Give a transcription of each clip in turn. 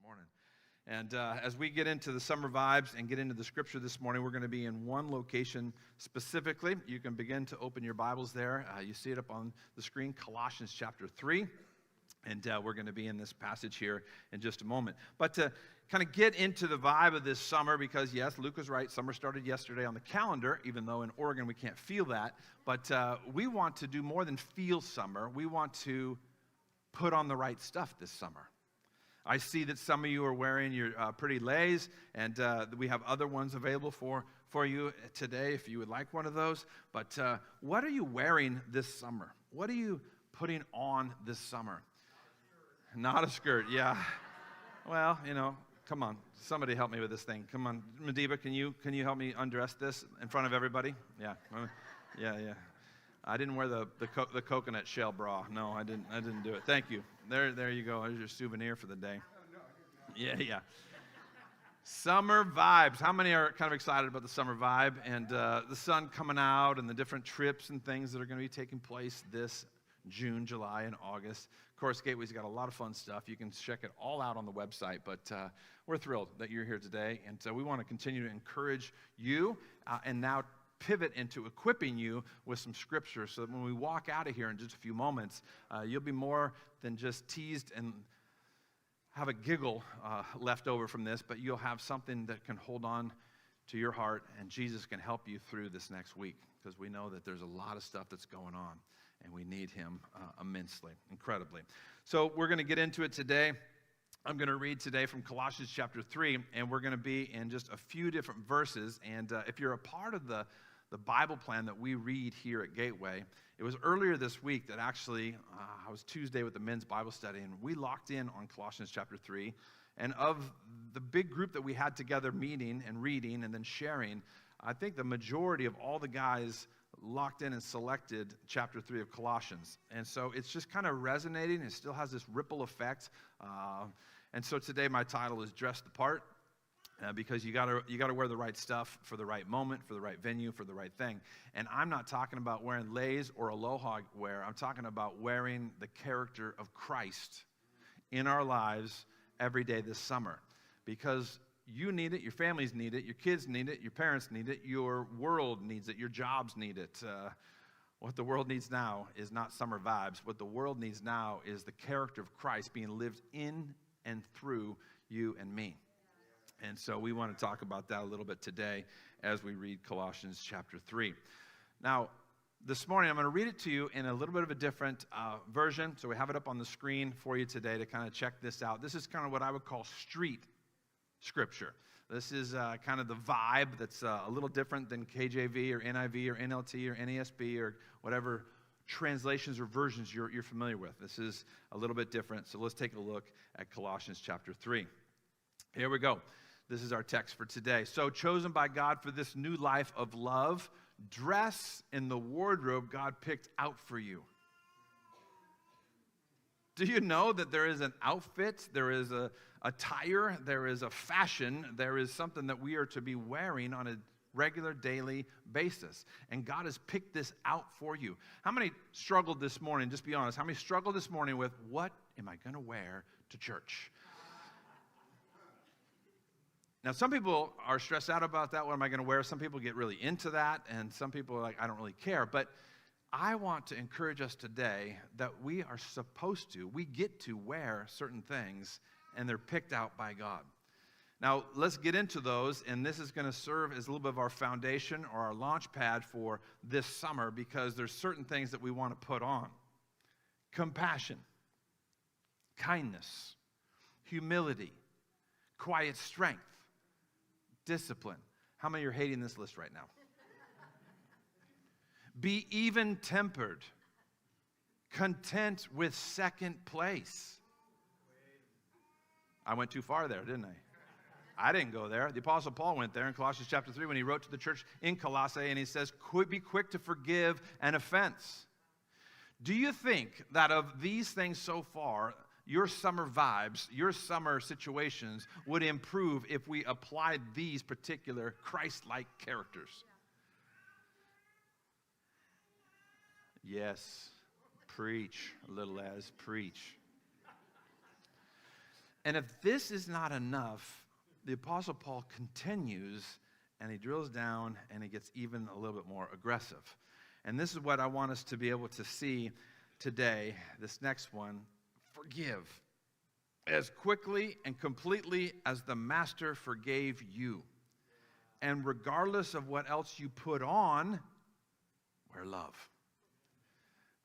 Morning. And as we get into the summer vibes and get into the scripture this morning, we're going to be in one location specifically. You can begin to open your Bibles there. You see it up on the screen, Colossians chapter 3. And we're going to be in this passage here in just a moment. But to kind of get into the vibe of this summer, because yes, Luke was right, summer started yesterday on the calendar, even though in Oregon we can't feel that. But we want to do more than feel summer. We want to put on the right stuff this summer. I see that some of you are wearing your pretty leis, and we have other ones available for you today if you would like one of those. But what are you wearing this summer? What are you putting on this summer? Not a skirt, yeah. Well, come on. Somebody help me with this thing. Come on. Madiba, can you help me undress this in front of everybody? Yeah. Yeah. I didn't wear the coconut shell bra. No, I didn't do it. Thank you. There you go. There's your souvenir for the day. Yeah. Summer vibes. How many are kind of excited about the summer vibe and the sun coming out and the different trips and things that are going to be taking place this June, July, and August? Of course, Gateway's got a lot of fun stuff. You can check it all out on the website, but we're thrilled that you're here today, and so we want to continue to encourage you and now pivot into equipping you with some scripture so that when we walk out of here in just a few moments, you'll be more than just teased and have a giggle left over from this, but you'll have something that can hold on to your heart, and Jesus can help you through this next week, because we know that there's a lot of stuff that's going on, and we need him immensely, incredibly. So we're going to get into it today. I'm going to read today from Colossians chapter 3, and we're going to be in just a few different verses. And if you're a part of the Bible plan that we read here at Gateway, it was earlier this week that actually, I was Tuesday with the men's Bible study, and we locked in on Colossians chapter 3. And of the big group that we had together meeting and reading and then sharing, I think the majority of all the guys locked in and selected chapter 3 of Colossians. And so it's just kind of resonating. It still has this ripple effect. And so today my title is Dress the Part, because you gotta wear the right stuff for the right moment, for the right venue, for the right thing. And I'm not talking about wearing leis or aloha wear. I'm talking about wearing the character of Christ in our lives every day this summer, because you need it, your families need it, your kids need it, your parents need it, your world needs it, your jobs need it. What the world needs now is not summer vibes. What the world needs now is the character of Christ being lived in and through you and me. And so we want to talk about that a little bit today as we read Colossians chapter 3. Now, this morning I'm going to read it to you in a little bit of a different version. So we have it up on the screen for you today to kind of check this out. This is kind of what I would call street scripture. This is kind of the vibe that's a little different than KJV or NIV or NLT or NASB or whatever translations or versions you're familiar with. This is a little bit different. So let's take a look at Colossians chapter 3. Here we go. This is our text for today. So, chosen by God for this new life of love, dress in the wardrobe God picked out for you. Do you know that there is an outfit, there is a attire, there is a fashion, there is something that we are to be wearing on a regular daily basis? And God has picked this out for you. How many struggled this morning, just be honest, how many struggled this morning with, what am I going to wear to church? Now, some people are stressed out about that. What am I going to wear? Some people get really into that, and some people are like, I don't really care. But I want to encourage us today that we are supposed to, we get to wear certain things, and they're picked out by God. Now, let's get into those, and this is going to serve as a little bit of our foundation or our launch pad for this summer, because there's certain things that we want to put on. Compassion, kindness, humility, quiet strength, discipline. How many are hating this list right now? Be even-tempered, content with second place. I went too far there, didn't I? I didn't go there. The Apostle Paul went there in Colossians chapter 3 when he wrote to the church in Colossae, and he says, be quick to forgive an offense. Do you think that of these things so far, your summer vibes, your summer situations would improve if we applied these particular Christ-like characters? Yes, preach, little as preach. And if this is not enough, the Apostle Paul continues, and he drills down, and he gets even a little bit more aggressive. And this is what I want us to be able to see today, this next one. Forgive as quickly and completely as the Master forgave you. And regardless of what else you put on, wear love.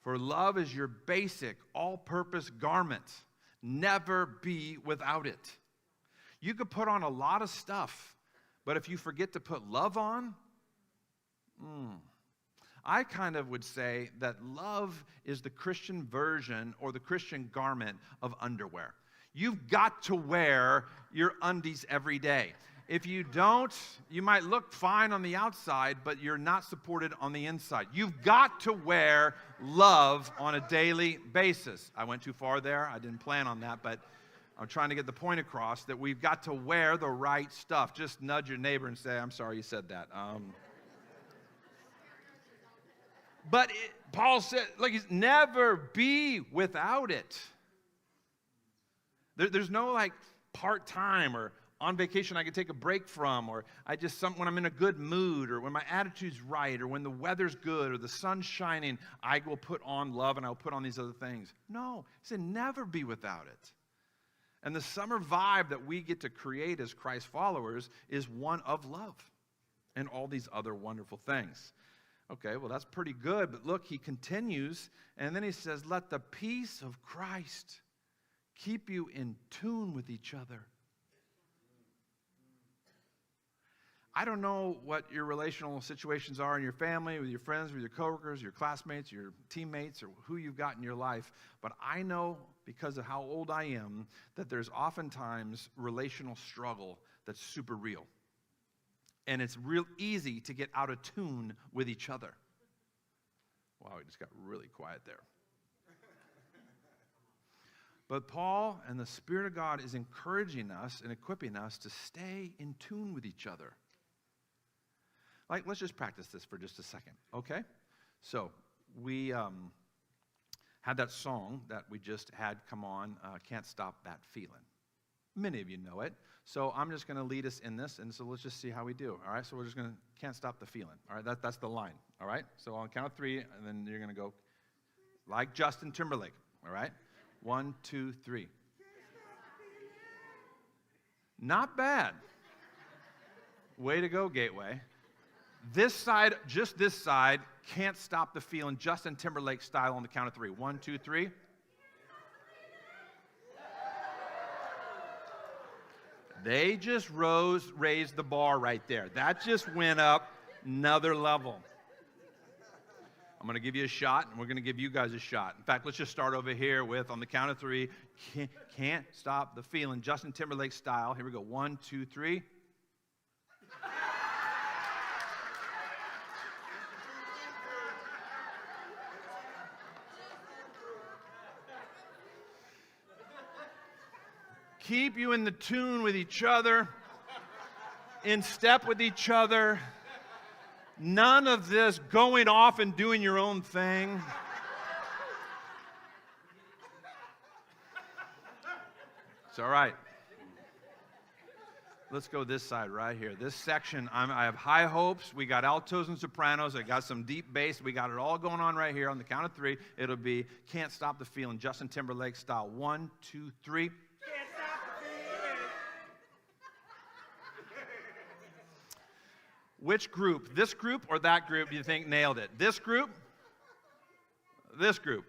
For love is your basic, all-purpose garment. Never be without it. You could put on a lot of stuff, but if you forget to put love on, I kind of would say that love is the Christian version or the Christian garment of underwear. You've got to wear your undies every day. If you don't, you might look fine on the outside, but you're not supported on the inside. You've got to wear love on a daily basis. I went too far there. I didn't plan on that, but I'm trying to get the point across that we've got to wear the right stuff. Just nudge your neighbor and say, I'm sorry you said that. But Paul said, never be without it. There's no like part-time or on vacation I can take a break from, or when I'm in a good mood, or when my attitude's right, or when the weather's good, or the sun's shining, I will put on love and I'll put on these other things. No, he said never be without it. And the summer vibe that we get to create as Christ followers is one of love and all these other wonderful things. Okay, well, that's pretty good, but look, he continues, and then he says, let the peace of Christ keep you in tune with each other. I don't know what your relational situations are in your family, with your friends, with your coworkers, your classmates, your teammates, or who you've got in your life, but I know, because of how old I am, that there's oftentimes relational struggle that's super real. And it's real easy to get out of tune with each other. Wow, we just got really quiet there. But Paul and the Spirit of God is encouraging us and equipping us to stay in tune with each other. Let's just practice this for just a second, okay? So, we had that song that we just had come on, Can't Stop That Feeling. Many of you know it. So I'm just going to lead us in this, and so let's just see how we do, all right? So we're just going to, can't stop the feeling, all right? That's the line, all right? So on count of 3, and then you're going to go like Justin Timberlake, all right? 1, 2, 3. Not bad. Way to go, Gateway. This side, just this side, can't stop the feeling, Justin Timberlake style on the count of 3. 1, 2, 3. They just raised the bar right there. That just went up another level. I'm going to give you a shot, and we're going to give you guys a shot. In fact, let's just start over here with, on the count of 3, can't stop the feeling, Justin Timberlake style. Here we go. 1, 2, 3. Keep you in the tune with each other, in step with each other. None of this going off and doing your own thing. It's all right. Let's go this side right here. This section, I have high hopes. We got altos and sopranos. I got some deep bass. We got it all going on right here. On the count of 3, it'll be Can't Stop the Feeling, Justin Timberlake style. 1, 2, 3. Which group, this group or that group, do you think nailed it? This group? This group?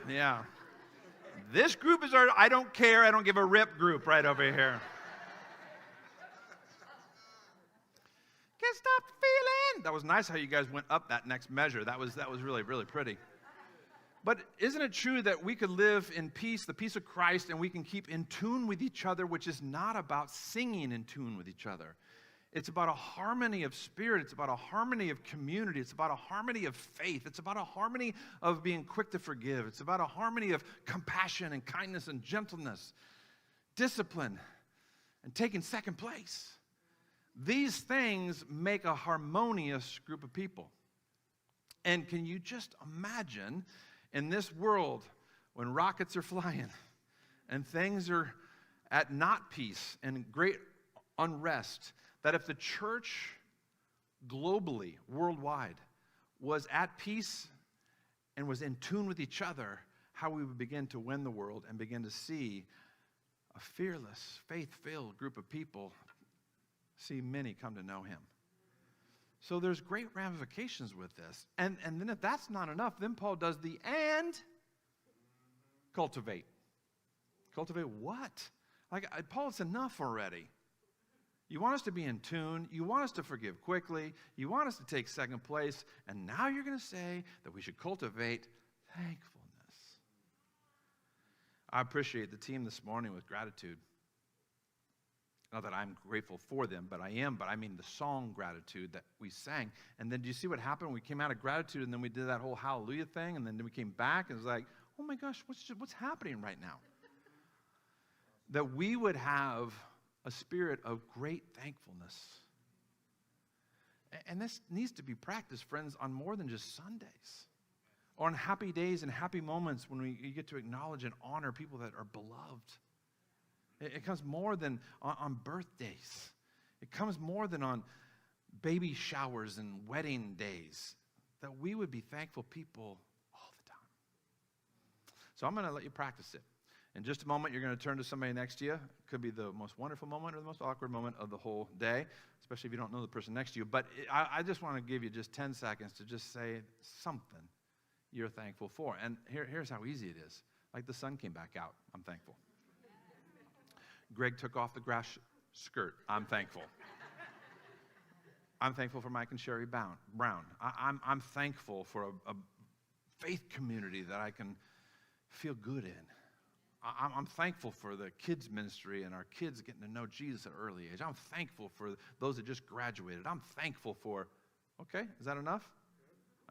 Yeah. This group is our I don't care, I don't give a rip group right over here. Can't stop the feeling. That was nice how you guys went up that next measure. That was really, really pretty. But isn't it true that we could live in peace, the peace of Christ, and we can keep in tune with each other, which is not about singing in tune with each other. It's about a harmony of spirit. It's about a harmony of community. It's about a harmony of faith. It's about a harmony of being quick to forgive. It's about a harmony of compassion and kindness and gentleness, discipline, and taking second place. These things make a harmonious group of people. And can you just imagine in this world when rockets are flying and things are at not peace and great unrest, that if the church globally, worldwide, was at peace and was in tune with each other, how we would begin to win the world and begin to see a fearless, faith-filled group of people see many come to know him. So there's great ramifications with this. And then if that's not enough, then Paul does the and cultivate. Cultivate what? Paul, it's enough already. You want us to be in tune. You want us to forgive quickly. You want us to take second place. And now you're going to say that we should cultivate thankfulness. I appreciate the team this morning with gratitude. Not that I'm grateful for them, but I am. But I mean the song Gratitude that we sang. And then do you see what happened? We came out of gratitude, and then we did that whole hallelujah thing, and then we came back, and it was like, oh my gosh, what's happening right now? That we would have a spirit of great thankfulness. And this needs to be practiced, friends, on more than just Sundays. Or on happy days and happy moments when we get to acknowledge and honor people that are beloved. It comes more than on birthdays. It comes more than on baby showers and wedding days. That we would be thankful people all the time. So I'm going to let you practice it. In just a moment, you're going to turn to somebody next to you. It could be the most wonderful moment or the most awkward moment of the whole day, especially if you don't know the person next to you. But I just want to give you just 10 seconds to just say something you're thankful for. And here's how easy it is. Like the sun came back out. I'm thankful. Greg took off the grass skirt. I'm thankful. I'm thankful for Mike and Sherry Brown. I'm thankful for a faith community that I can feel good in. I'm thankful for the kids ministry and our kids getting to know Jesus at an early age. I'm thankful for those that just graduated. I'm thankful for, okay, is that enough?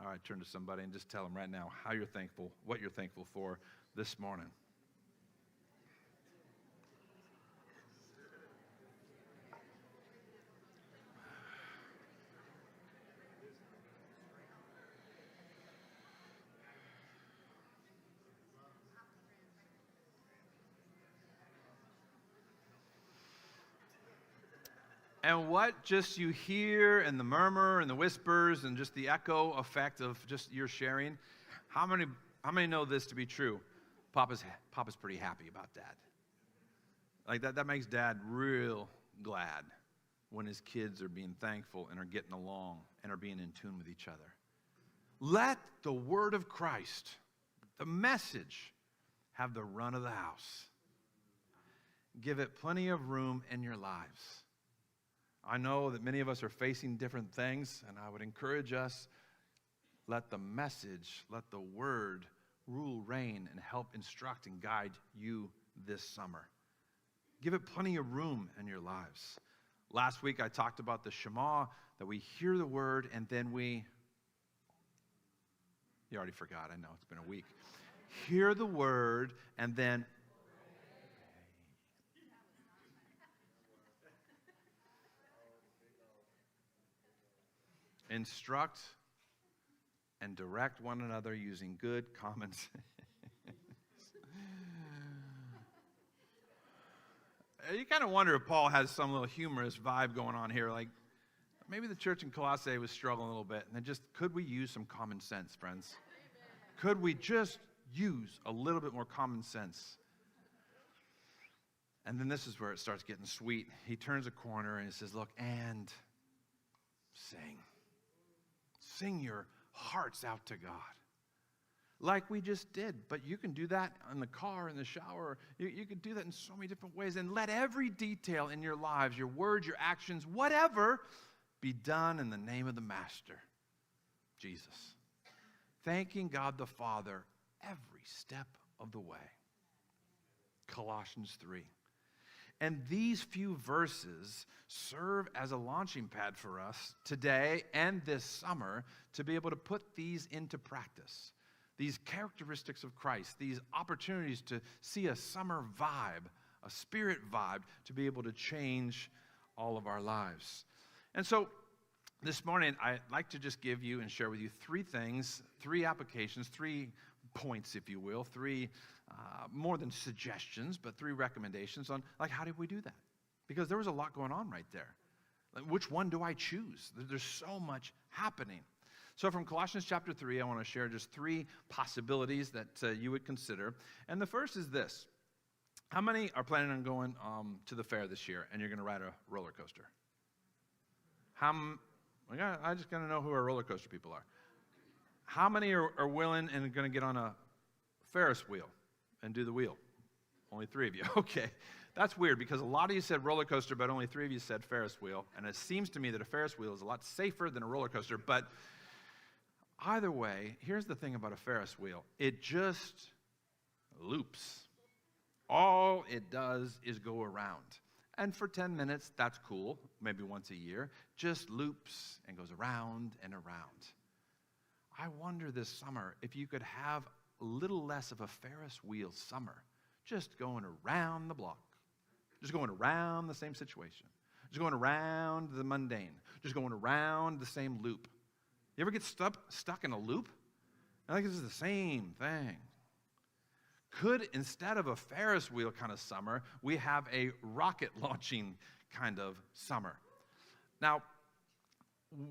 All right, turn to somebody and just tell them right now how you're thankful, what you're thankful for this morning. And what just you hear and the murmur and the whispers and just the echo effect of just your sharing, how many know this to be true? Papa's pretty happy about that. Like that makes Dad real glad when his kids are being thankful and are getting along and are being in tune with each other. Let the word of Christ, the message, have the run of the house. Give it plenty of room in your lives. I know that many of us are facing different things, and I would encourage us, let the message, let the word rule, reign, and help instruct and guide you this summer. Give it plenty of room in your lives. Last week I talked about the Shema, that we hear the word and then you already forgot, I know, it's been a week. Hear the word and then instruct and direct one another using good common sense. You kind of wonder if Paul has some little humorous vibe going on here. Like maybe the church in Colossae was struggling a little bit. And could we use some common sense, friends? Could we just use a little bit more common sense? And then this is where it starts getting sweet. He turns a corner and he says, look, and sing. Sing your hearts out to God. Like we just did. But you can do that in the car, in the shower. You can do that in so many different ways. And let every detail in your lives, your words, your actions, whatever, be done in the name of the Master, Jesus. Thanking God the Father every step of the way. Colossians 3. And these few verses serve as a launching pad for us today and this summer to be able to put these into practice. These characteristics of Christ, these opportunities to see a summer vibe, a spirit vibe, to be able to change all of our lives. And so this morning, I'd like to just give you and share with you three things, three applications, three points, if you will, three, more than suggestions, but three recommendations on, like, how did we do that? Because there was a lot going on right there. Like, which one do I choose? There's so much happening. So from Colossians chapter 3, I want to share just three possibilities that you would consider. And the first is this. How many are planning on going to the fair this year and you're going to ride a roller coaster? I just got to know who our roller coaster people are. How many are willing and going to get on a Ferris wheel and do the wheel? Only 3 of you. Okay. That's weird because a lot of you said roller coaster, but only 3 of you said Ferris wheel. And it seems to me that a Ferris wheel is a lot safer than a roller coaster. But either way, here's the thing about a Ferris wheel. It just loops. All it does is go around. And for 10 minutes, that's cool, maybe once a year. Just loops and goes around and around. I wonder this summer if you could have a little less of a Ferris wheel summer, just going around the block, just going around the same situation, just going around the mundane, just going around the same loop. You ever get stuck in a loop? I think this is the same thing. Could, instead of a Ferris wheel kind of summer, we have a rocket launching kind of summer? Now,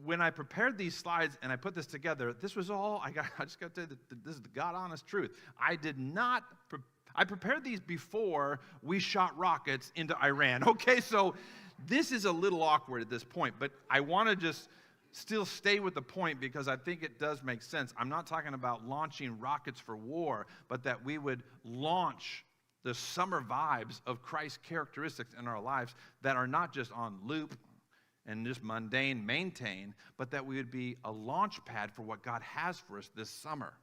when I prepared these slides and I put this together, this was all, I just got to tell you that this is the God-honest truth. I prepared these before we shot rockets into Iran. Okay, so this is a little awkward at this point, but I want to just still stay with the point because I think it does make sense. I'm not talking about launching rockets for war, but that we would launch the summer vibes of Christ's characteristics in our lives that are not just on loop and just mundane, maintain, but that we would be a launch pad for what God has for us this summer.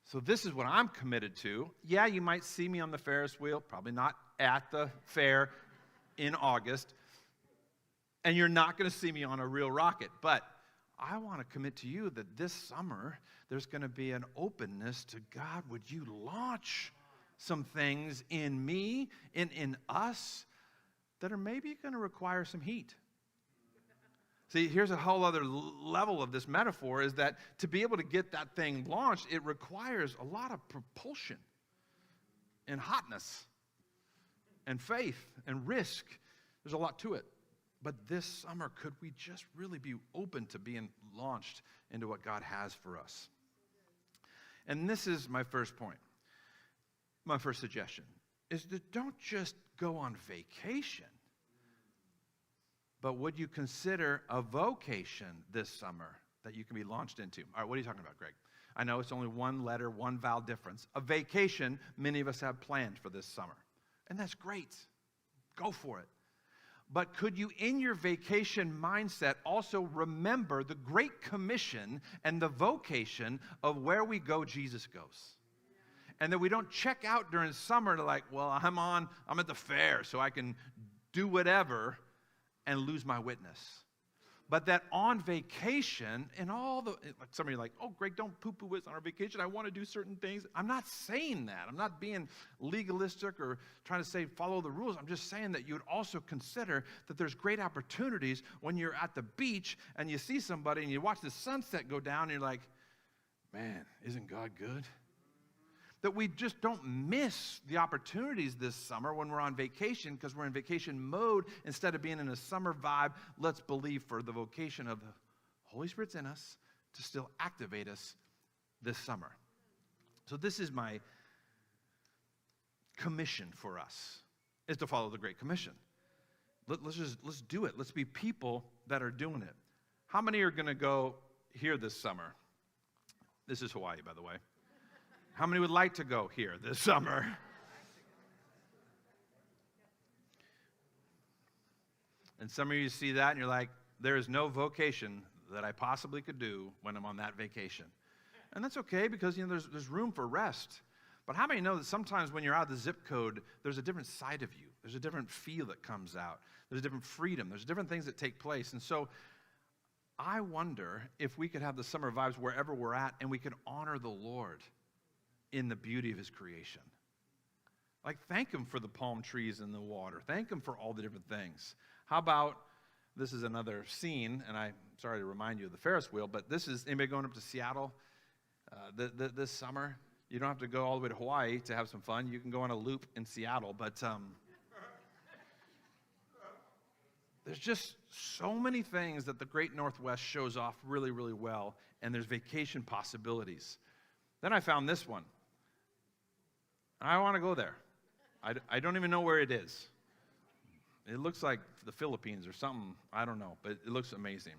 So this is what I'm committed to. Yeah, you might see me on the Ferris wheel, probably not at the fair in August, and you're not going to see me on a real rocket, but I want to commit to you that this summer there's going to be an openness to God. Would you launch some things in me, in us, that are maybe going to require some heat? See, here's a whole other level of this metaphor, is that to be able to get that thing launched, it requires a lot of propulsion and hotness and faith and risk. There's a lot to it. But this summer, could we just really be open to being launched into what God has for us? And this is my first point. My first suggestion is that don't just go on vacation, but would you consider a vocation this summer that you can be launched into? All right, what are you talking about, Greg? I know it's only one letter, one vowel difference. A vacation many of us have planned for this summer, and that's great. Go for it. But could you, in your vacation mindset, also remember the Great Commission and the vocation of where we go, Jesus goes? And that we don't check out during summer to like, well, I'm at the fair, so I can do whatever and lose my witness. But that on vacation, and like some of you are like, oh, Greg, don't poo-poo us on our vacation. I want to do certain things. I'm not saying that. I'm not being legalistic or trying to say follow the rules. I'm just saying that you would also consider that there's great opportunities when you're at the beach and you see somebody and you watch the sunset go down and you're like, man, isn't God good? That we just don't miss the opportunities this summer when we're on vacation because we're in vacation mode instead of being in a summer vibe. Let's believe for the vocation of the Holy Spirit's in us to still activate us this summer. So this is my commission for us, is to follow the Great Commission. Let's do it. Let's be people that are doing it. How many are going to go here this summer? This is Hawaii, by the way. How many would like to go here this summer? And some of you see that and you're like, there is no vocation that I possibly could do when I'm on that vacation. And that's okay because there's room for rest. But how many know that sometimes when you're out of the zip code, there's a different side of you. There's a different feel that comes out. There's a different freedom. There's different things that take place. And so I wonder if we could have the summer vibes wherever we're at and we could honor the Lord in the beauty of his creation. Like, thank him for the palm trees and the water. Thank him for all the different things. How about, this is another scene, and I sorry to remind you of the Ferris wheel, but this is, anybody going up to Seattle this summer? You don't have to go all the way to Hawaii to have some fun. You can go on a loop in Seattle, but there's just so many things that the Great Northwest shows off really, really well, and there's vacation possibilities. Then I found this one. I want to go there. I don't even know where it is. It looks like the Philippines or something. I don't know, but it looks amazing.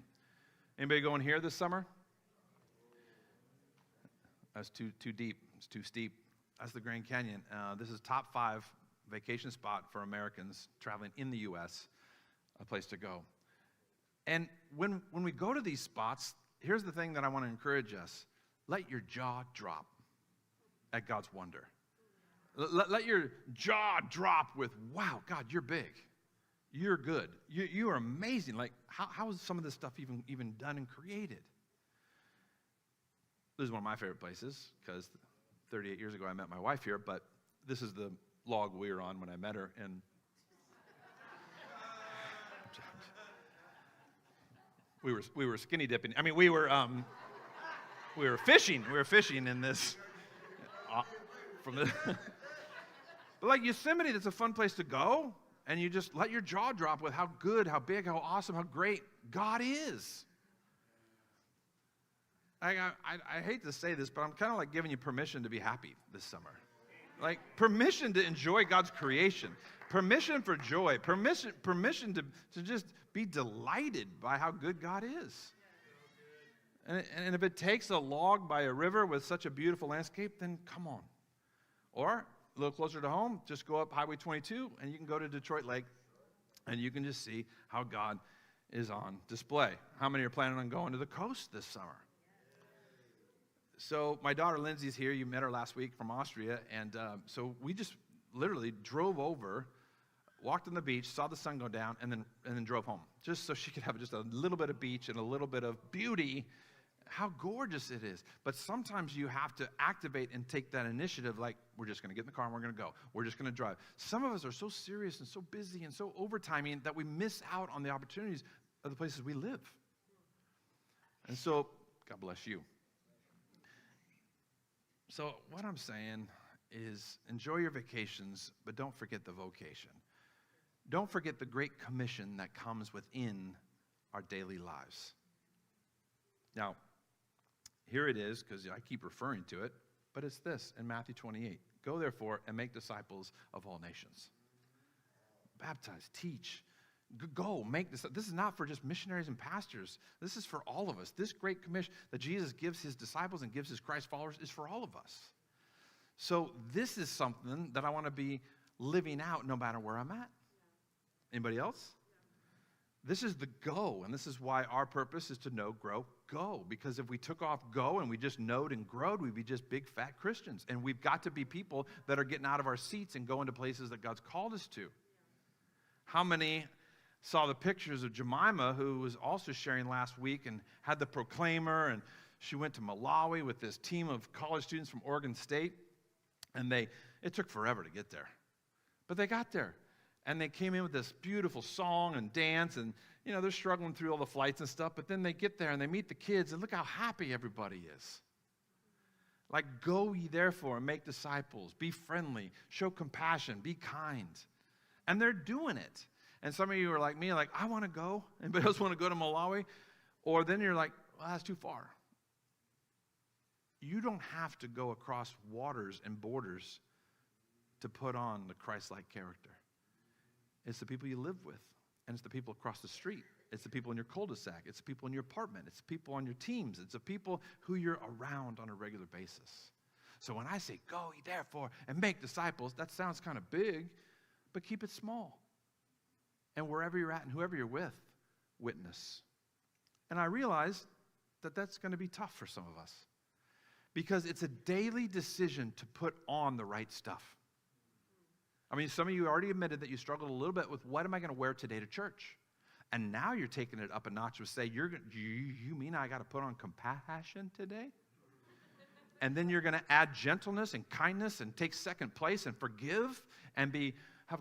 Anybody going here this summer? That's too deep. It's too steep. That's the Grand Canyon. This is top 5 vacation spot for Americans traveling in the U.S., a place to go. And when we go to these spots, here's the thing that I want to encourage us. Let your jaw drop at God's wonder. Let your jaw drop with, wow, God, you're big. You're good. You are amazing. Like, how is some of this stuff even done and created? This is one of my favorite places because 38 years ago I met my wife here, but this is the log we were on when I met her. And we were skinny dipping. I mean, we were fishing. We were fishing in this from the. But like Yosemite, that's a fun place to go, and you just let your jaw drop with how good, how big, how awesome, how great God is. I hate to say this, but I'm kind of like giving you permission to be happy this summer. Like permission to enjoy God's creation, permission for joy, permission to just be delighted by how good God is. And if it takes a log by a river with such a beautiful landscape, then come on. Or a little closer to home, just go up Highway 22, and you can go to Detroit Lake, and you can just see how God is on display. How many are planning on going to the coast this summer? So my daughter Lindsay's here. You met her last week from Austria, and so we just literally drove over, walked on the beach, saw the sun go down, and then drove home, just so she could have just a little bit of beach and a little bit of beauty. How gorgeous it is. But sometimes you have to activate and take that initiative, like, we're just going to get in the car and we're going to go. We're just going to drive. Some of us are so serious and so busy and so overtiming that we miss out on the opportunities of the places we live. And so, God bless you. So what I'm saying is enjoy your vacations, but don't forget the vocation. Don't forget the great commission that comes within our daily lives. Now, here it is, because I keep referring to it, but it's this in Matthew 28. Go, therefore, and make disciples of all nations. Baptize, teach, go, make this. This is not for just missionaries and pastors. This is for all of us. This great commission that Jesus gives his disciples and gives his Christ followers is for all of us. So this is something that I want to be living out no matter where I'm at. Anybody else? This is the go, and this is why our purpose is to know, grow, go. Because if we took off go and we just knowed and growed, we'd be just big, fat Christians. And we've got to be people that are getting out of our seats and going to places that God's called us to. How many saw the pictures of Jemima, who was also sharing last week and had the proclaimer, and she went to Malawi with this team of college students from Oregon State, and it took forever to get there. But they got there. And they came in with this beautiful song and dance, and, they're struggling through all the flights and stuff, but then they get there and they meet the kids, and look how happy everybody is. Like, go ye therefore and make disciples, be friendly, show compassion, be kind. And they're doing it. And some of you are like me, like, I want to go. Anybody else want to go to Malawi? Or then you're like, well, that's too far. You don't have to go across waters and borders to put on the Christ-like character. It's the people you live with, and it's the people across the street. It's the people in your cul-de-sac. It's the people in your apartment. It's the people on your teams. It's the people who you're around on a regular basis. So when I say, go ye therefore and make disciples, that sounds kind of big, but keep it small. And wherever you're at and whoever you're with, witness. And I realize that that's going to be tough for some of us, because it's a daily decision to put on the right stuff. I mean, some of you already admitted that you struggled a little bit with, what am I going to wear today to church? And now you're taking it up a notch with, say, you mean I got to put on compassion today? And then you're going to add gentleness and kindness and take second place and forgive and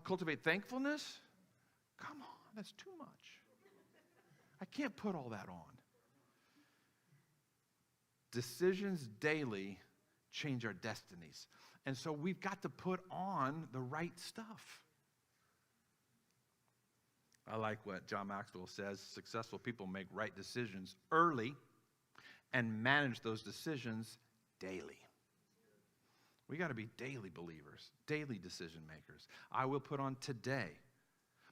cultivate thankfulness? Come on, that's too much. I can't put all that on. decisions daily change our destinies. And so we've got to put on the right stuff. I like what John Maxwell says, successful people make right decisions early and manage those decisions daily. We got to be daily believers, daily decision makers. I will put on today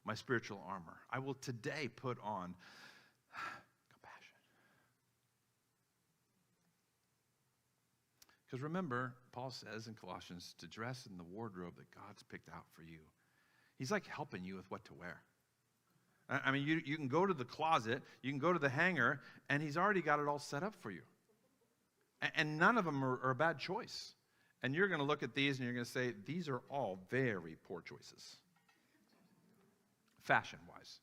my spiritual armor. I will today put on compassion. Because remember, Paul says in Colossians, to dress in the wardrobe that God's picked out for you. He's like helping you with what to wear. I mean, you can go to the closet, you can go to the hanger, and he's already got it all set up for you. And none of them are a bad choice. And you're going to look at these and you're going to say, these are all very poor choices, fashion-wise.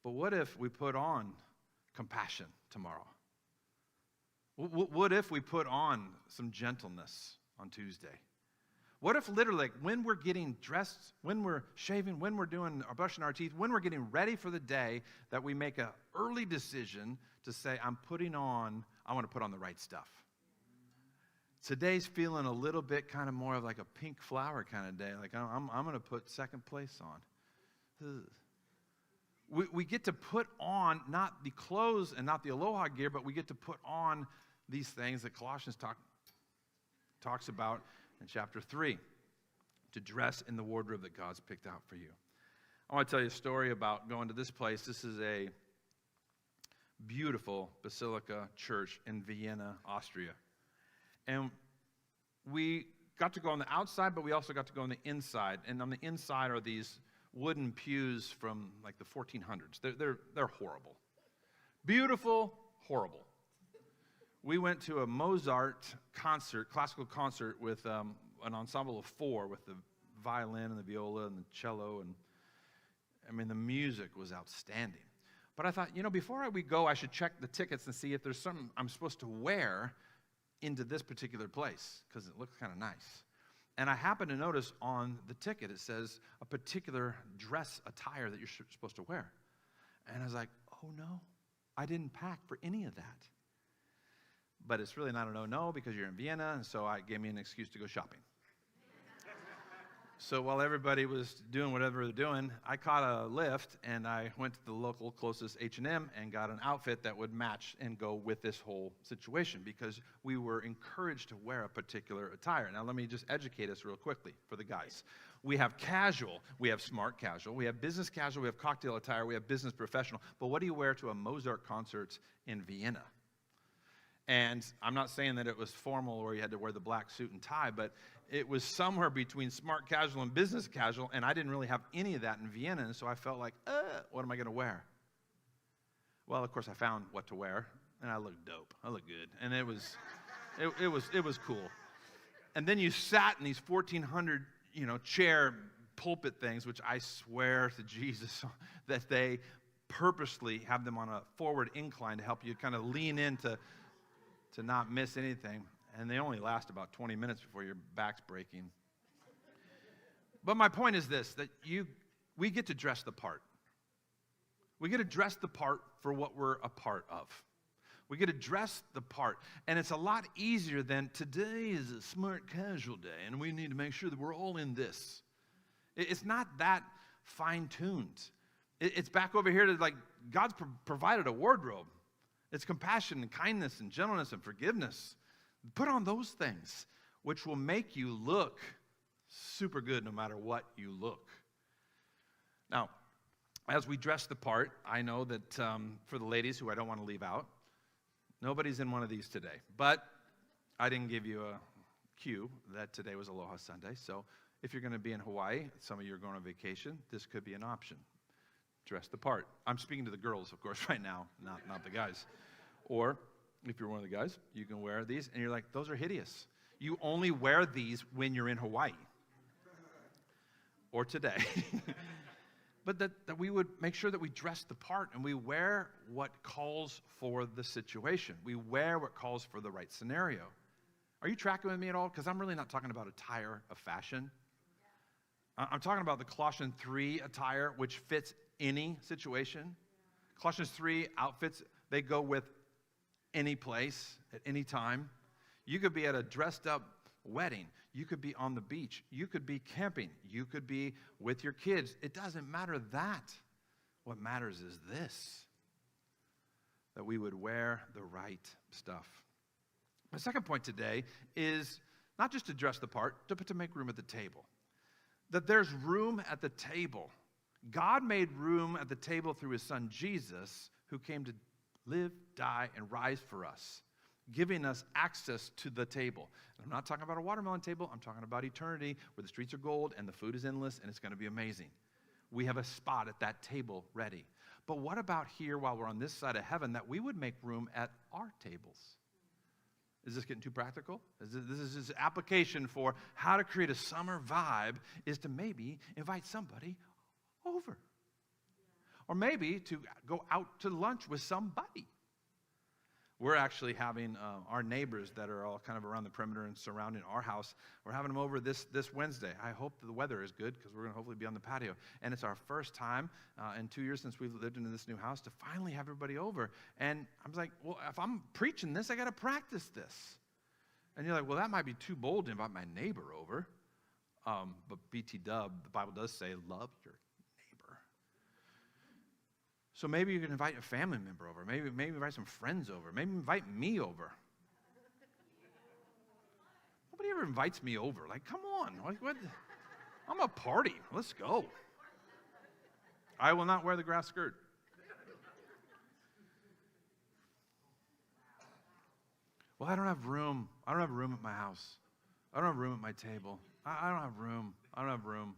But what if we put on compassion tomorrow? What if we put on some gentleness on Tuesday? What if literally, like, when we're getting dressed, when we're shaving, when we're brushing our teeth, when we're getting ready for the day, that we make an early decision to say, I want to put on the right stuff. Today's feeling a little bit kind of more of like a pink flower kind of day. Like, I'm going to put second place on. We get to put on not the clothes and not the aloha gear, but we get to put on these things that Colossians talks about in chapter 3, to dress in the wardrobe that God's picked out for you. I want to tell you a story about going to this place. This is a beautiful basilica church in Vienna, Austria. And we got to go on the outside, but we also got to go on the inside. And on the inside are these wooden pews from like the 1400s. They're horrible. Beautiful, horrible. We went to a Mozart concert, classical concert, with an ensemble of 4, with the violin and the viola and the cello. And I mean, the music was outstanding. But I thought, before we go, I should check the tickets and see if there's something I'm supposed to wear into this particular place, because it looks kind of nice. And I happened to notice on the ticket, it says a particular dress attire that you're supposed to wear. And I was like, oh no, I didn't pack for any of that. But it's really not a no, because you're in Vienna, and so it gave me an excuse to go shopping. So while everybody was doing whatever they're doing, I caught a lift, and I went to the local closest H&M and got an outfit that would match and go with this whole situation, because we were encouraged to wear a particular attire. Now let me just educate us real quickly for the guys. We have casual, we have smart casual, we have business casual, we have cocktail attire, we have business professional. But what do you wear to a Mozart concert in Vienna? And I'm not saying that it was formal or you had to wear the black suit and tie, but it was somewhere between smart casual and business casual, and I didn't really have any of that in Vienna, and so I felt like, what am I going to wear? Well, of course, I found what to wear, and I looked dope. I looked good, and it was cool. And then you sat in these 1,400, chair pulpit things, which I swear to Jesus that they purposely have them on a forward incline to help you kind of lean into to not miss anything. And they only last about 20 minutes before your back's breaking. But my point is this, that we get to dress the part. We get to dress the part for what we're a part of. We get to dress the part. And it's a lot easier than today is a smart casual day, and we need to make sure that we're all in this. It's not that fine-tuned. It's back over here to, like, God's provided a wardrobe. It's compassion and kindness and gentleness and forgiveness. Put on those things, which will make you look super good no matter what you look. Now, as we dress the part, I know that for the ladies who I don't want to leave out, nobody's in one of these today. But I didn't give you a cue that today was Aloha Sunday. So if you're going to be in Hawaii, some of you are going on vacation, this could be an option. Dress the part. I'm speaking to the girls, of course, right now, not the guys. Or if you're one of the guys, you can wear these, and you're like, those are hideous. You only wear these when you're in Hawaii. Or today. But that we would make sure that we dress the part, and we wear what calls for the situation. We wear what calls for the right scenario. Are you tracking with me at all? Because I'm really not talking about attire of fashion. I'm talking about the Colossians 3 attire, which fits any situation. Colossians 3 outfits, they go with any place, at any time. You could be at a dressed up wedding. You could be on the beach. You could be camping. You could be with your kids. It doesn't matter that. What matters is this, that we would wear the right stuff. My second point today is not just to dress the part, but to make room at the table. That there's room at the table. God made room at the table through his son Jesus, who came to live, die, and rise for us, giving us access to the table. And I'm not talking about a watermelon table. I'm talking about eternity where the streets are gold and the food is endless and it's going to be amazing. We have a spot at that table ready. But what about here while we're on this side of heaven, that we would make room at our tables? Is this getting too practical? This is application for how to create a summer vibe, is to maybe invite somebody over. Or maybe to go out to lunch with somebody. We're actually having our neighbors that are all kind of around the perimeter and surrounding our house, we're having them over this Wednesday. I hope the weather is good because we're going to hopefully be on the patio. And it's our first time in 2 years since we've lived in this new house to finally have everybody over. And I was like, well, if I'm preaching this, I got to practice this. And you're like, well, that might be too bold to invite my neighbor over. But BT Dub, the Bible does say, love your neighbor. So maybe you can invite a family member over. Maybe invite some friends over. Maybe invite me over. Nobody ever invites me over. Like, come on. What? I'm a party. Let's go. I will not wear the grass skirt. Well, I don't have room. I don't have room at my house. I don't have room at my table. I don't have room. I don't have room.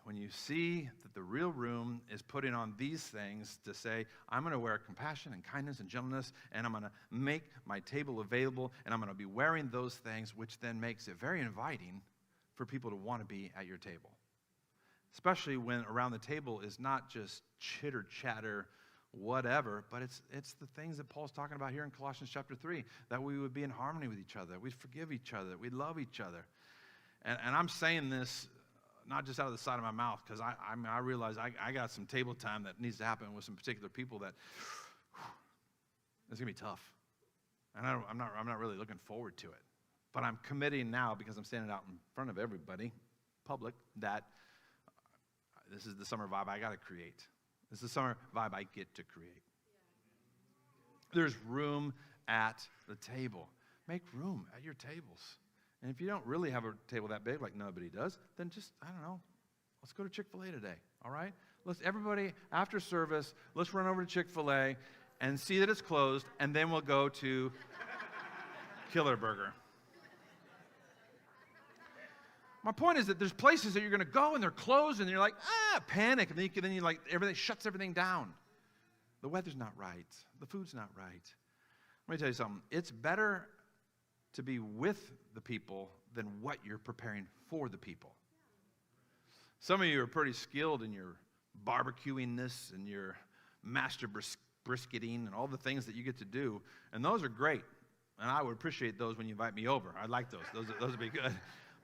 When you see that the real room is putting on these things to say, I'm going to wear compassion and kindness and gentleness, and I'm going to make my table available, and I'm going to be wearing those things, which then makes it very inviting for people to want to be at your table. Especially when around the table is not just chitter chatter, whatever, but it's the things that Paul's talking about here in Colossians chapter 3, that we would be in harmony with each other, that we'd forgive each other, that we'd love each other. And I'm saying this not just out of the side of my mouth, because I realize I got some table time that needs to happen with some particular people that it's going to be tough. And I'm not really looking forward to it. But I'm committing now, because I'm standing out in front of everybody, public, that this is the summer vibe I got to create. This is the summer vibe I get to create. There's room at the table. Make room at your tables. And if you don't really have a table that big, like nobody does, then just, I don't know, let's go to Chick-fil-A today, all right? Let's, everybody, after service, let's run over to Chick-fil-A and see that it's closed, and then we'll go to Killer Burger. My point is that there's places that you're going to go, and they're closed, and you're like, panic, and then you like, everything shuts everything down. The weather's not right. The food's not right. Let me tell you something. It's better to be with the people than what you're preparing for the people. Some of you are pretty skilled in your barbecuingness and your master brisketing and all the things that you get to do, and those are great. And I would appreciate those when you invite me over. I'd like those. Those would be good.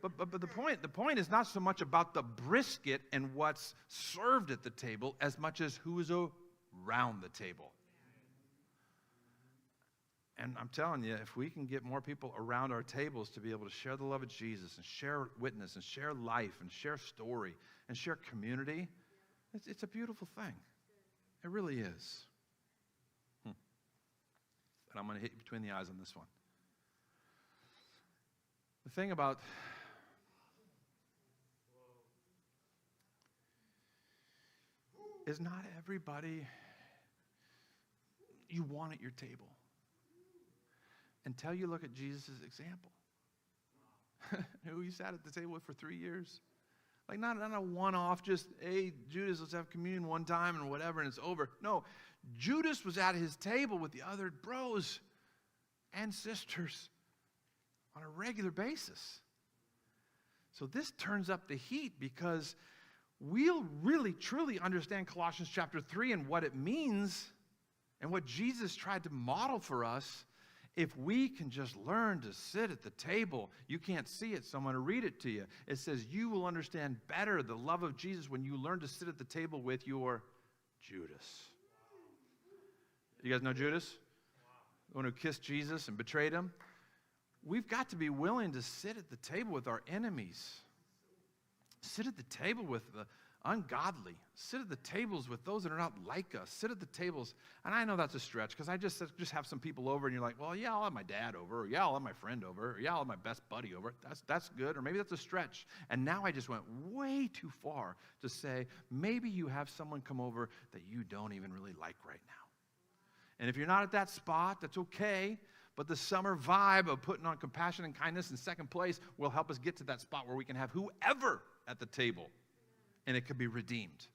But the point is not so much about the brisket and what's served at the table as much as who is around the table. And I'm telling you, if we can get more people around our tables to be able to share the love of Jesus and share witness and share life and share story and share community, it's a beautiful thing. It really is. And I'm going to hit you between the eyes on this one. The thing about is not everybody you want at your table. Until you look at Jesus' example. Who he sat at the table with for 3 years. Like not a one-off, just, hey, Judas, let's have communion one time and whatever, and it's over. No, Judas was at his table with the other bros and sisters on a regular basis. So this turns up the heat, because we'll really, truly understand Colossians chapter 3 and what it means and what Jesus tried to model for us if we can just learn to sit at the table. You can't see it, so I'm going to read it to you. It says, you will understand better the love of Jesus when you learn to sit at the table with your Judas. You guys know Judas? The one who kissed Jesus and betrayed him? We've got to be willing to sit at the table with our enemies. Sit at the table with the ungodly. Sit at the tables with those that are not like us. Sit at the tables. And I know that's a stretch because I just have some people over and you're like, well, yeah, I'll have my dad over. Or yeah, I'll have my friend over. Or yeah, I'll have my best buddy over. That's good. Or maybe that's a stretch. And now I just went way too far to say, maybe you have someone come over that you don't even really like right now. And if you're not at that spot, that's okay. But the summer vibe of putting on compassion and kindness in second place will help us get to that spot where we can have whoever at the table. And it could be redeemed.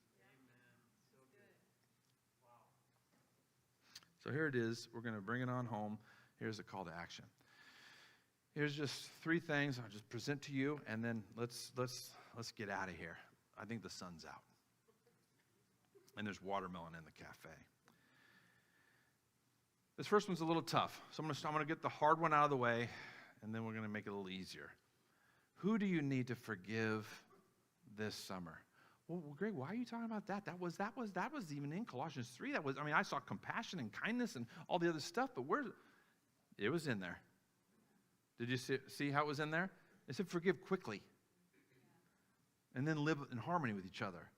So here it is. We're going to bring it on home. Here's a call to action. Here's just 3 things I'll just present to you, and then let's get out of here. I think the sun's out. And there's watermelon in the cafe. This first one's a little tough. So I'm going to get the hard one out of the way, and then we're going to make it a little easier. Who do you need to forgive this summer? Well, Greg, why are you talking about that? That was even in Colossians 3. I saw compassion and kindness and all the other stuff, but it was in there. Did you see how it was in there? It said forgive quickly. And then live in harmony with each other.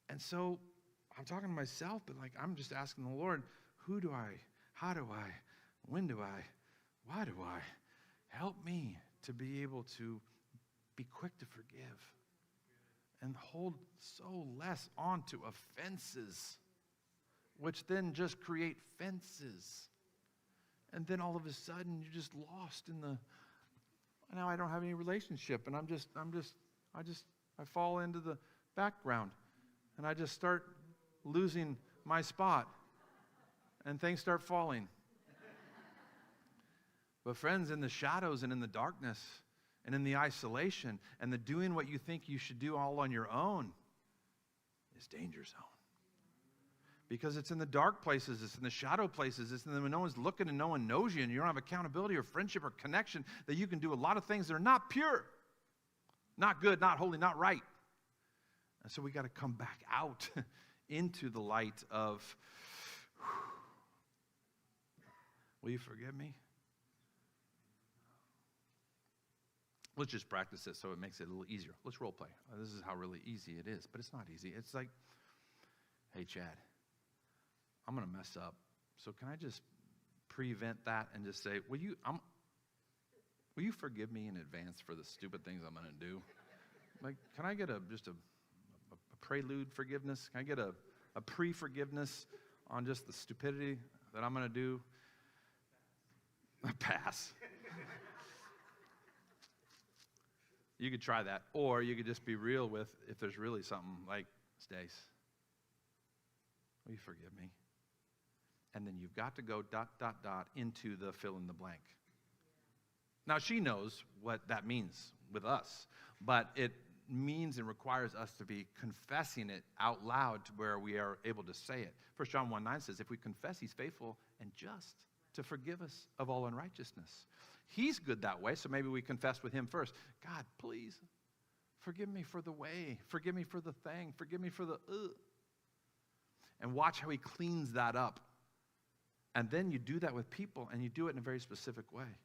And so I'm talking to myself, but I'm just asking the Lord, who do I, how do I, when do I, why do I? Help me to be able to be quick to forgive. And hold so less on to offenses, which then just create fences. And then all of a sudden, you're just lost in now I don't have any relationship, and I fall into the background, and I just start losing my spot, and things start falling. But friends, in the shadows and in the darkness, and in the isolation, and the doing what you think you should do all on your own is danger zone. Because it's in the dark places, it's in the shadow places, it's when no one's looking and no one knows you, and you don't have accountability or friendship or connection, that you can do a lot of things that are not pure, not good, not holy, not right. And so we got to come back out into the light of, will you forgive me? Let's just practice it so it makes it a little easier. Let's role play. This is how really easy it is, but it's not easy. It's like, hey, Chad, I'm going to mess up. So can I just prevent that and just say, will you forgive me in advance for the stupid things I'm going to do? Can I get just a prelude forgiveness? Can I get a pre-forgiveness on just the stupidity that I'm going to do? Pass. You could try that, or you could just be real with if there's really something like, Stace, will you forgive me? And then you've got to go ... into the fill in the blank. Now, she knows what that means with us, but it means and requires us to be confessing it out loud to where we are able to say it. 1 John 1:9 says, if we confess, he's faithful and just to forgive us of all unrighteousness. He's good that way, so maybe we confess with him first. God, please, forgive me for the way. Forgive me for the thing. Forgive me for the And watch how he cleans that up. And then you do that with people, and you do it in a very specific way.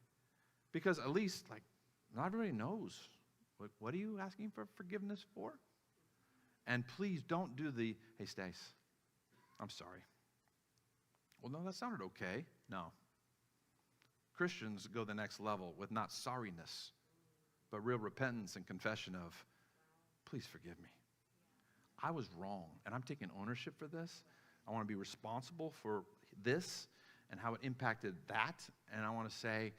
Because at least, not everybody knows. What are you asking for forgiveness for? And please don't do the, hey, Stace, I'm sorry. Well, no, that sounded okay. No. Christians go the next level with not sorriness, but real repentance and confession of, please forgive me. I was wrong, and I'm taking ownership for this. I want to be responsible for this and how it impacted that, and I want to say,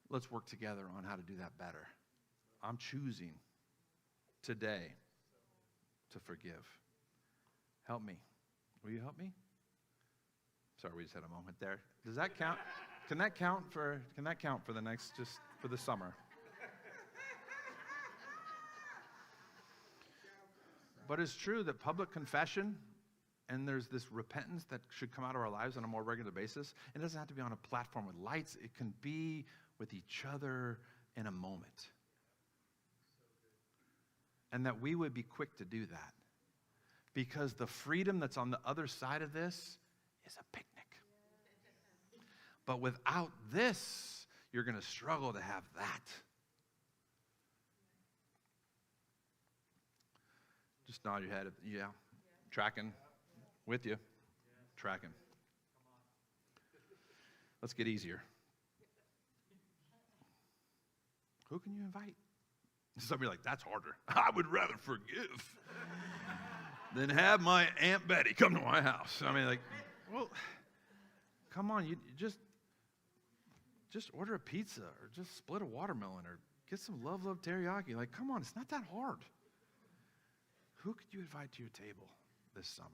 let's work together on how to do that better. I'm choosing today to forgive. Help me. Will you help me? Sorry, we just had a moment there. Does that count? Can that count for the next, just for the summer? But it's true that public confession, and there's this repentance that should come out of our lives on a more regular basis. It doesn't have to be on a platform with lights. It can be with each other in a moment. And that we would be quick to do that. Because the freedom that's on the other side of this is a picnic. But without this, you're going to struggle to have that. Just nod your head. Yeah. Tracking. With you. Tracking. Let's get easier. Who can you invite? Some of you are like, that's harder. I would rather forgive than have my Aunt Betty come to my house. I mean, like, well, come on, you just order a pizza or just split a watermelon or get some love teriyaki. Like, come on, it's not that hard. Who could you invite to your table this summer?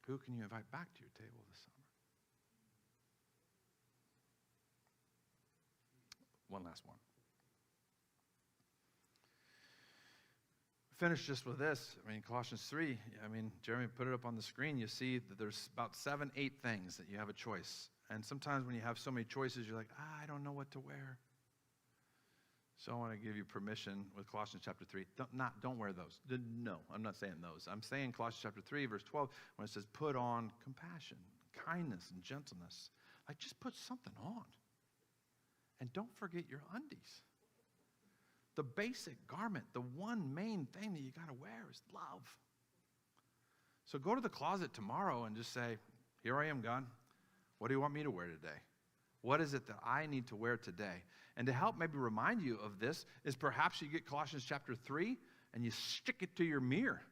Who can you invite back to your table this summer? One last one. Finish just with this. I mean, Colossians 3, Jeremy put it up on the screen. You see that there's about 7, 8 things that you have a choice. And sometimes when you have so many choices, you're like, I don't know what to wear. So I want to give you permission with Colossians chapter 3. Don't wear those. No, I'm not saying those. I'm saying Colossians chapter 3, verse 12, when it says, put on compassion, kindness, and gentleness. Like, just put something on. And don't forget your undies. The basic garment, the one main thing that you got to wear is love. So go to the closet tomorrow and just say, here I am, God. What do you want me to wear today? What is it that I need to wear today? And to help maybe remind you of this is perhaps you get Colossians chapter 3 and you stick it to your mirror.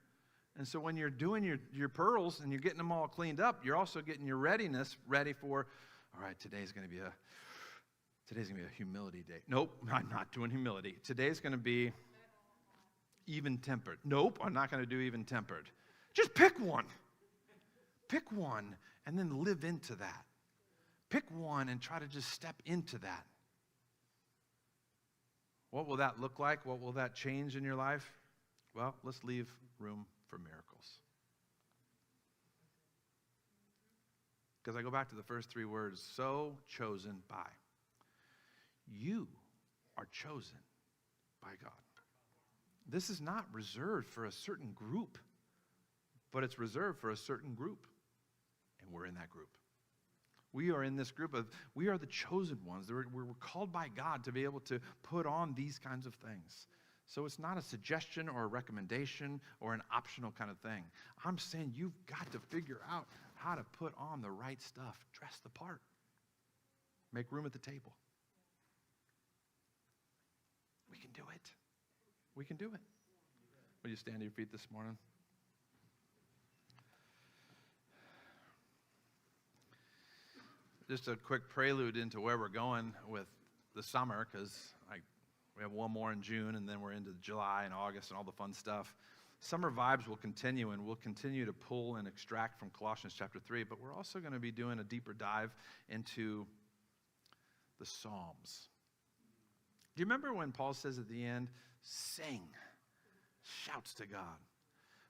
And so when you're doing your pearls and you're getting them all cleaned up, you're also getting your readiness ready for, all right, today's going to be a humility day. Nope, I'm not doing humility. Today's going to be even-tempered. Nope, I'm not going to do even-tempered. Just pick one. Pick one and then live into that. Pick one and try to just step into that. What will that look like? What will that change in your life? Well, let's leave room for miracles. Because I go back to the first 3 words, so chosen by. You are chosen by God. This is not reserved for a certain group, but it's reserved for a certain group. And we're in that group. We are in this group we are the chosen ones. We're called by God to be able to put on these kinds of things. So it's not a suggestion or a recommendation or an optional kind of thing. I'm saying you've got to figure out how to put on the right stuff. Dress the part. Make room at the table. We can do it. We can do it. Will you stand to your feet this morning? Just a quick prelude into where we're going with the summer, because we have one more in June, and then we're into July and August and all the fun stuff. Summer vibes will continue, and we'll continue to pull and extract from Colossians chapter 3, but we're also going to be doing a deeper dive into the Psalms. Do you remember when Paul says at the end, sing, shouts to God?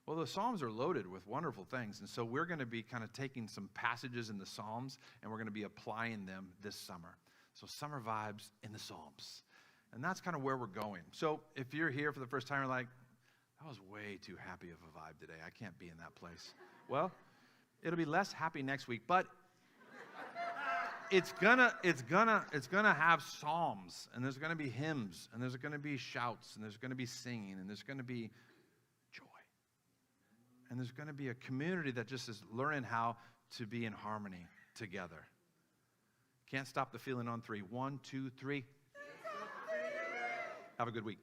Well, the Psalms are loaded with wonderful things, and so we're going to be kind of taking some passages in the Psalms, and we're going to be applying them this summer. So summer vibes in the Psalms. And that's kind of where we're going. So if you're here for the first time, you're like, that was way too happy of a vibe today. I can't be in that place. Well, it'll be less happy next week, but it's gonna have psalms, and there's gonna be hymns, and there's gonna be shouts, and there's gonna be singing, and there's gonna be joy. And there's gonna be a community that just is learning how to be in harmony together. Can't stop the feeling on 3. 1, 2, 3. Have a good week.